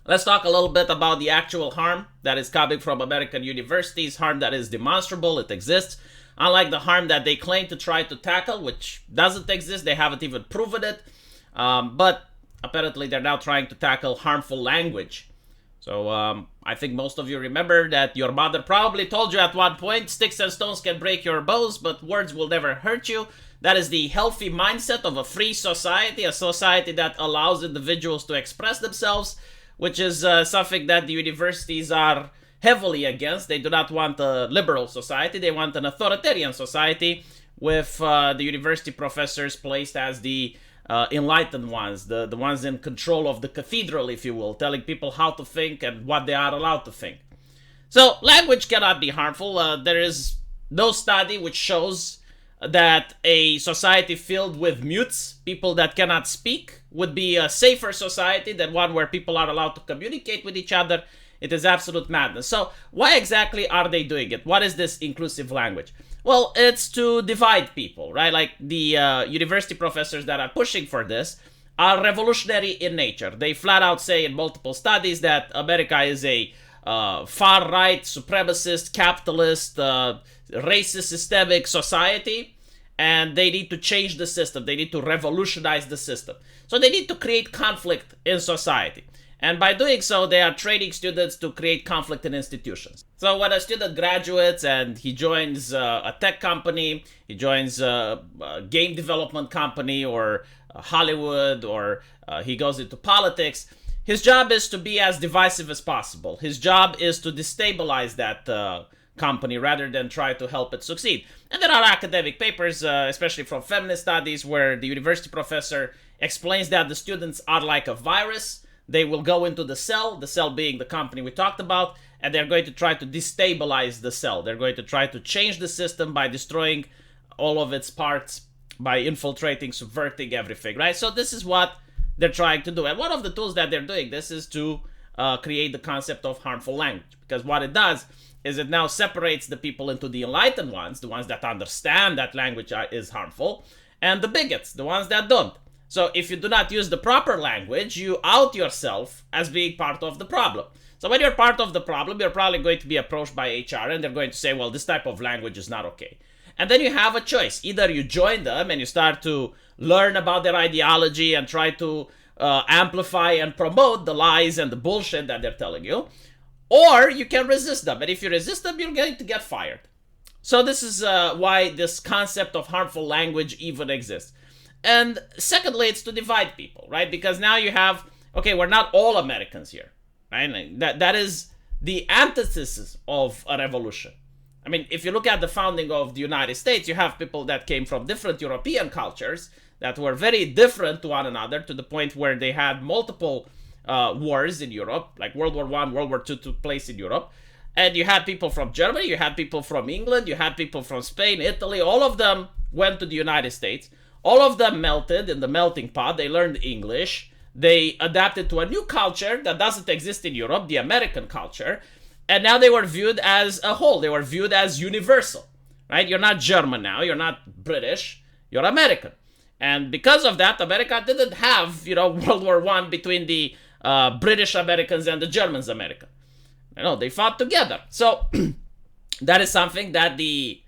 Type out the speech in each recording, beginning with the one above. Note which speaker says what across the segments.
Speaker 1: Let's talk a little bit about the actual harm that is coming from American universities, harm that is demonstrable, it exists. Unlike the harm that they claim to try to tackle, which doesn't exist, they haven't even proven it. But apparently they're now trying to tackle harmful language. So I think most of you remember that your mother probably told you at one point, sticks and stones can break your bones, but words will never hurt you. That is the healthy mindset of a free society, a society that allows individuals to express themselves, which is something that the universities are heavily against. They do not want a liberal society. They want an authoritarian society with the university professors placed as the enlightened ones, the ones in control of the cathedral, if you will, telling people how to think and what they are allowed to think. So language cannot be harmful. There is no study which shows that a society filled with mutes, people that cannot speak, would be a safer society than one where people are allowed to communicate with each other. It is absolute madness. So why exactly are they doing it? What is this inclusive language? Well, it's to divide people, right? Like the university professors that are pushing for this are revolutionary in nature. They flat out say in multiple studies that America is a far-right, supremacist, capitalist, racist, systemic society, and they need to change the system. They need to revolutionize the system. So they need to create conflict in society. And by doing so, they are training students to create conflict in institutions. So when a student graduates and he joins a tech company, he joins a game development company or Hollywood, or he goes into politics, his job is to be as divisive as possible. His job is to destabilize that company rather than try to help it succeed. And there are academic papers, especially from feminist studies, where the university professor explains that the students are like a virus. They will go into the cell being the company we talked about, and they're going to try to destabilize the cell. They're going to try to change the system by destroying all of its parts, by infiltrating, subverting everything, right? So this is what they're trying to do. And one of the tools that they're doing this is to create the concept of harmful language. Because what it does is it now separates the people into the enlightened ones, the ones that understand that language is harmful, and the bigots, the ones that don't. So if you do not use the proper language, you out yourself as being part of the problem. So when you're part of the problem, you're probably going to be approached by HR and they're going to say, well, this type of language is not okay. And then you have a choice. Either you join them and you start to learn about their ideology and try to amplify and promote the lies and the bullshit that they're telling you, or you can resist them. And if you resist them, you're going to get fired. So this is why this concept of harmful language even exists. And secondly, it's to divide people, right? Because now you have, okay, we're not all Americans here, right? That is the antithesis of a revolution. I mean, if you look at the founding of the United States, you have people that came from different European cultures that were very different to one another, to the point where they had multiple wars in Europe, like World War I, World War II took place in Europe. And you had people from Germany, you had people from England, you had people from Spain, Italy, all of them went to the United States. All of them melted in the melting pot. They learned English. They adapted to a new culture that doesn't exist in Europe, the American culture. And now they were viewed as a whole. They were viewed as universal, right? You're not German now. You're not British. You're American. And because of that, America didn't have, World War I between the British Americans and the Germans American. They fought together. So that is something that the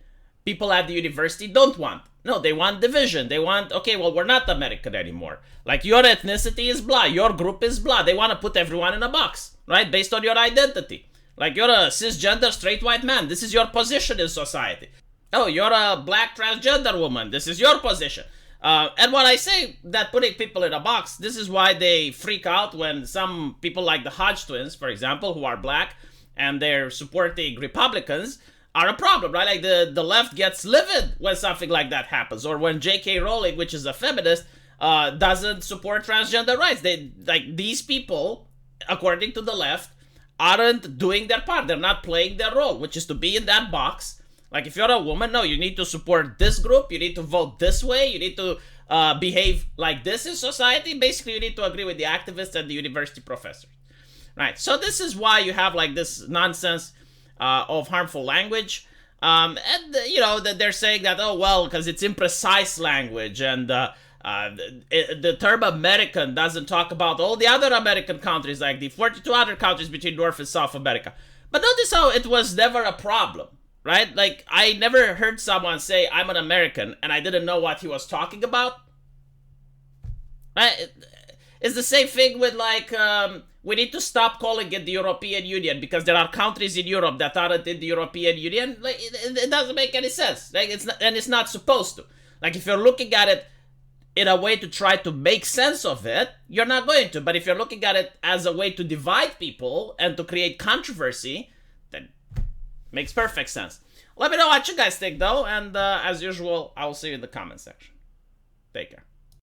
Speaker 1: people at the university don't want. No, they want division. They want, okay, well, we're not American anymore. Like, your ethnicity is blah, your group is blah. They want to put everyone in a box, right? Based on your identity. Like, you're a cisgender straight white man. This is your position in society. Oh, you're a black transgender woman. This is your position. And when I say that putting people in a box, this is why they freak out when some people like the Hodge twins, for example, who are black and they're supporting Republicans, are a problem, right? Like the left gets livid when something like that happens, or when J.K. Rowling, which is a feminist, doesn't support transgender rights. These people, according to the left, aren't doing their part. They're not playing their role, which is to be in that box. Like, if you're a woman, no, you need to support this group. You need to vote this way. You need to behave like this in society. Basically, you need to agree with the activists and the university professors, right? So this is why you have like this nonsense of harmful language. And, that they're saying that, oh, well, because it's imprecise language and The term American doesn't talk about all the other American countries, like the 42 other countries between North and South America. But notice how it was never a problem, right? Like, I never heard someone say, I'm an American, and I didn't know what he was talking about. Right? It's the same thing with, like, we need to stop calling it the European Union because there are countries in Europe that aren't in the European Union. Like, it doesn't make any sense. Like, it's not supposed to. Like, if you're looking at it in a way to try to make sense of it, you're not going to. But if you're looking at it as a way to divide people and to create controversy, then it makes perfect sense. Let me know what you guys think, though. And as usual, I will see you in the comment section. Take care.